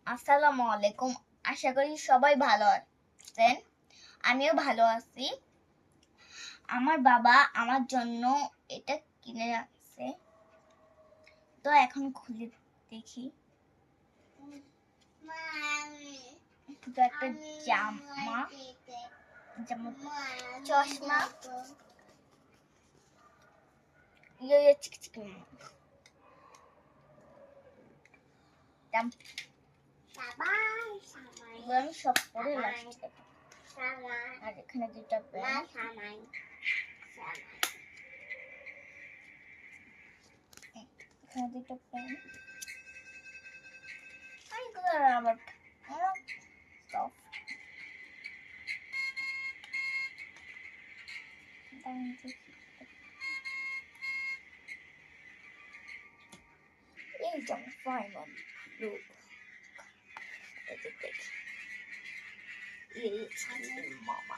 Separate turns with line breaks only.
আসসালামু আলাইকুম। আশা করি সবাই ভালো আছেন। আমিও ভালো আছি। আমার বাবা আমার জন্য এটা কিনে রাখছে, তো এখন খুলে দেখি। তো একটা জামা, চশমা, চিকচিকি আমি সব পরে লাস্টে। আর এখানে দুইটা প্যান্ট, এখানে দুইটা প্যান্ট, এগুলো আবার সফট। এই যেমন ফাইনাল লুক, দেখি এই মামা